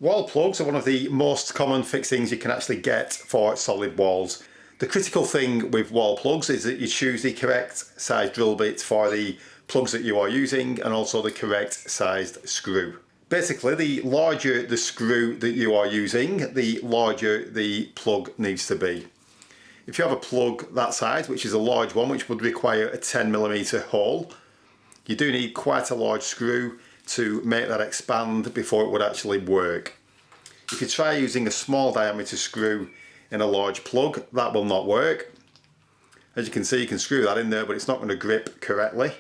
Wall plugs are one of the most common fixings you can actually get for solid walls. The critical thing with wall plugs is that you choose the correct size drill bit for the plugs that you are using and also the correct sized screw. Basically, the larger the screw that you are using, the larger the plug needs to be. If you have a plug that size, which is a large one, which would require a 10mm hole, you do need quite a large screw to make that expand before it would actually work. If you try using a small diameter screw in a large plug, that will not work. As you can see, you can screw that in there, but it's not going to grip correctly.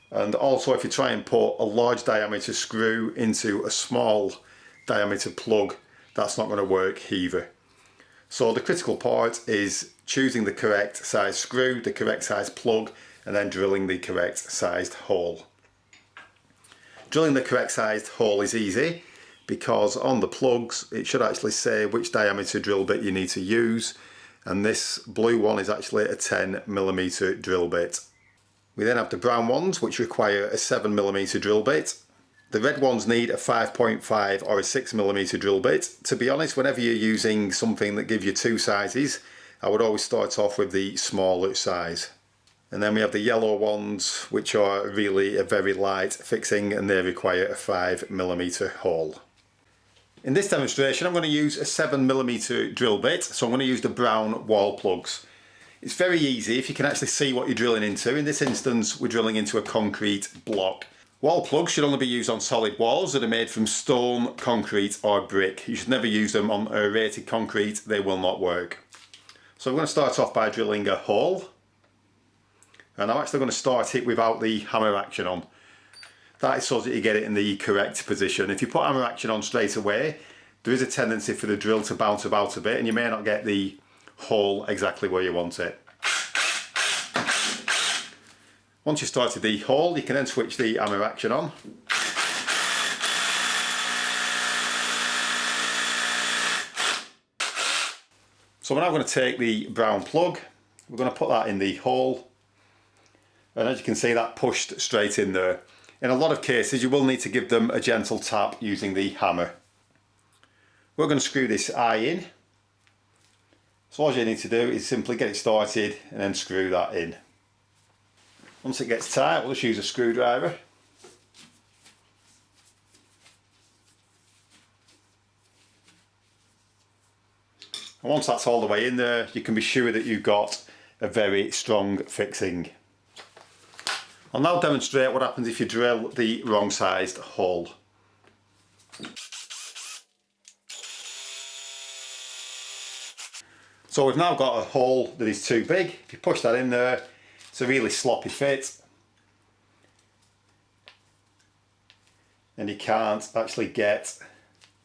And also, if you try and put a large diameter screw into a small diameter plug, that's not going to work either. So the critical part is choosing the correct size screw, the correct size plug, and then drilling the correct sized hole. Drilling the correct sized hole is easy because on the plugs it should actually say which diameter drill bit you need to use, and this blue one is actually a 10mm drill bit. We then have the brown ones, which require a 7mm drill bit. The red ones need a 5.5 or a 6mm drill bit. To be honest, whenever you're using something that gives you two sizes, I would always start off with the smaller size. And then we have the yellow ones, which are really a very light fixing, and they require a 5mm hole. In this demonstration, I'm going to use a 7mm drill bit, so I'm going to use the brown wall plugs. It's very easy if you can actually see what you're drilling into. In this instance, we're drilling into a concrete block. Wall plugs should only be used on solid walls that are made from stone, concrete or brick. You should never use them on aerated concrete, they will not work. So I'm going to start off by drilling a hole. And I'm actually going to start it without the hammer action on. That is so that you get it in the correct position. If you put hammer action on straight away, there is a tendency for the drill to bounce about a bit and you may not get the hole exactly where you want it. Once you've started the hole, you can then switch the hammer action on. So we're now going to take the brown plug, we're going to put that in the hole, and as you can see, that pushed straight in there. In a lot of cases you will need to give them a gentle tap using the hammer. We're going to screw this eye in. So all you need to do is simply get it started and then screw that in. Once it gets tight, we'll just use a screwdriver. And once that's all the way in there, you can be sure that you've got a very strong fixing. I'll now demonstrate what happens if you drill the wrong sized hole. So we've now got a hole that is too big. If you push that in there, it's a really sloppy fit. And you can't actually get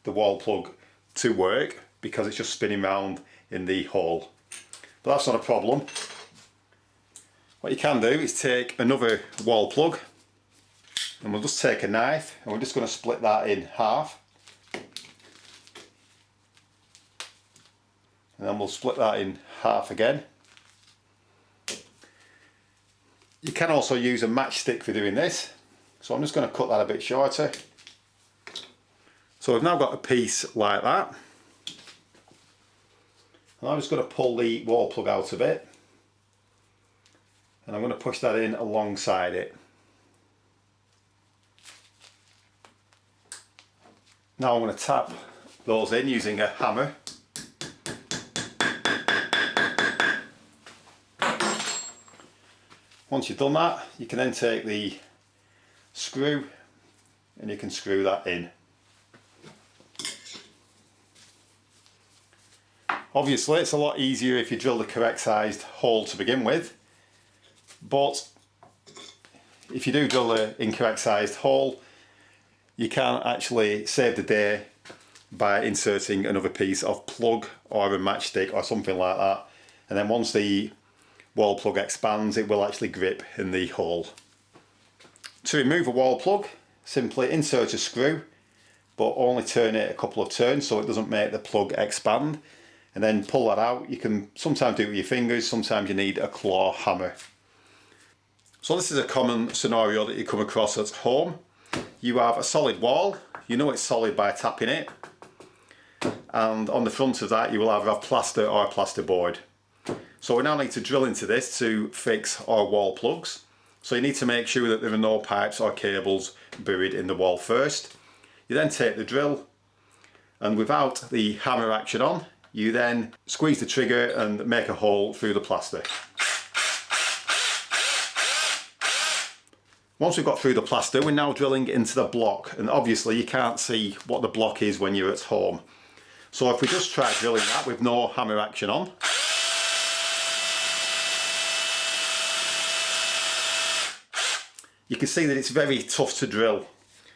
the wall plug to work because it's just spinning around in the hole. But that's not a problem. What you can do is take another wall plug and we'll just take a knife and we're just going to split that in half. And then we'll split that in half again. You can also use a matchstick for doing this. So I'm just going to cut that a bit shorter. So we've now got a piece like that. And I'm just going to pull the wall plug out of it. And I'm going to push that in alongside it. Now I'm going to tap those in using a hammer. Once you've done that, you can then take the screw and you can screw that in. Obviously it's a lot easier if you drill the correct sized hole to begin with, but if you do drill the incorrect sized hole, you can actually save the day by inserting another piece of plug or a matchstick or something like that, and then once the wall plug expands, it will actually grip in the hole. To remove a wall plug, simply insert a screw, but only turn it a couple of turns so it doesn't make the plug expand, and then pull that out. You can sometimes do it with your fingers, sometimes you need a claw hammer. So this is a common scenario that you come across at home. You have a solid wall, you know it's solid by tapping it. And on the front of that you will either have plaster or a plasterboard. So we now need to drill into this to fix our wall plugs. So you need to make sure that there are no pipes or cables buried in the wall first. You then take the drill, and without the hammer action on, you then squeeze the trigger and make a hole through the plaster. Once we've got through the plaster, we're now drilling into the block, and obviously you can't see what the block is when you're at home. So if we just try drilling that with no hammer action on, you can see that it's very tough to drill.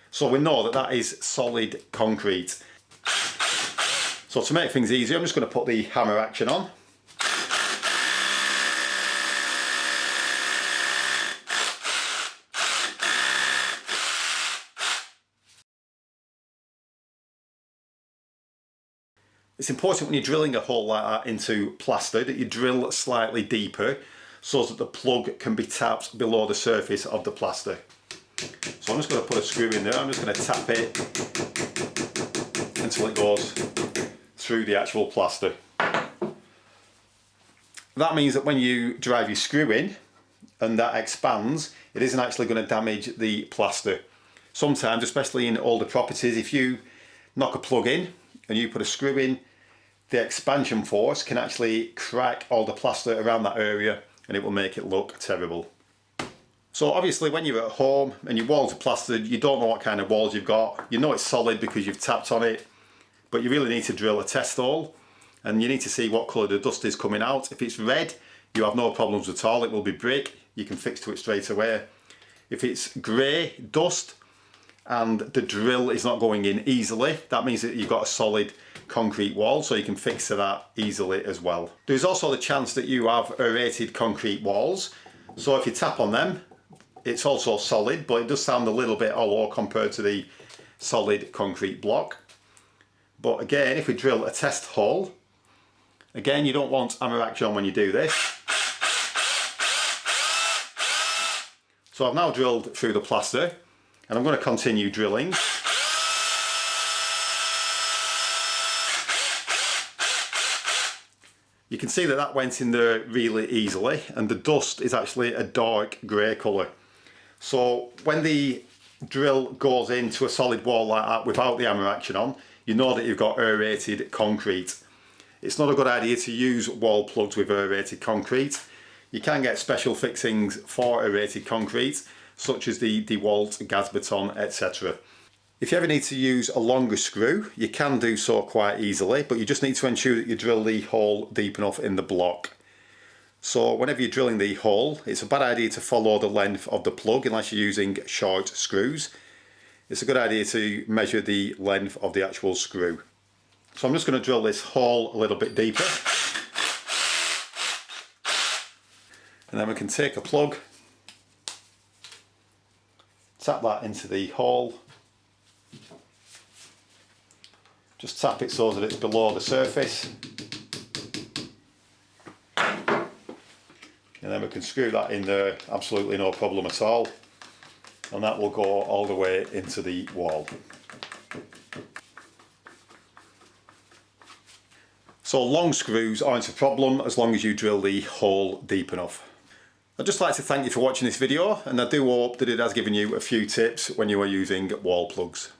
So we know that that is solid concrete. So to make things easier, I'm just going to put the hammer action on. It's important when you're drilling a hole like that into plaster that you drill slightly deeper so that the plug can be tapped below the surface of the plaster. So I'm just going to put a screw in there. I'm just going to tap it until it goes through the actual plaster. That means that when you drive your screw in and that expands, it isn't actually going to damage the plaster. Sometimes, especially in older properties, if you knock a plug in and you put a screw in, the expansion force can actually crack all the plaster around that area and it will make it look terrible. So obviously when you're at home and your walls are plastered, you don't know what kind of walls you've got. You know it's solid because you've tapped on it, but you really need to drill a test hole and you need to see what colour the dust is coming out. If it's red, you have no problems at all. It will be brick. You can fix to it straight away. If it's grey dust and the drill is not going in easily, that means that you've got a solid concrete wall, so you can fix to that easily as well. There's also the chance that you have aerated concrete walls, so if you tap on them, it's also solid, but it does sound a little bit hollow compared to the solid concrete block. But again, if we drill a test hole, again, you don't want hammer action on when you do this. So I've now drilled through the plaster and I'm going to continue drilling. You can see that that went in there really easily, and the dust is actually a dark grey colour. So when the drill goes into a solid wall like that without the hammer action on, you know that you've got aerated concrete. It's not a good idea to use wall plugs with aerated concrete. You can get special fixings for aerated concrete, such as the DeWalt, Gazbeton, etc. If you ever need to use a longer screw, you can do so quite easily, but you just need to ensure that you drill the hole deep enough in the block. So whenever you're drilling the hole, it's a bad idea to follow the length of the plug unless you're using short screws. It's a good idea to measure the length of the actual screw. So I'm just going to drill this hole a little bit deeper. And then we can take a plug, tap that into the hole. Just tap it so that it's below the surface. And then we can screw that in there, absolutely no problem at all. And that will go all the way into the wall. So long screws aren't a problem as long as you drill the hole deep enough. I'd just like to thank you for watching this video, and I do hope that it has given you a few tips when you are using wall plugs.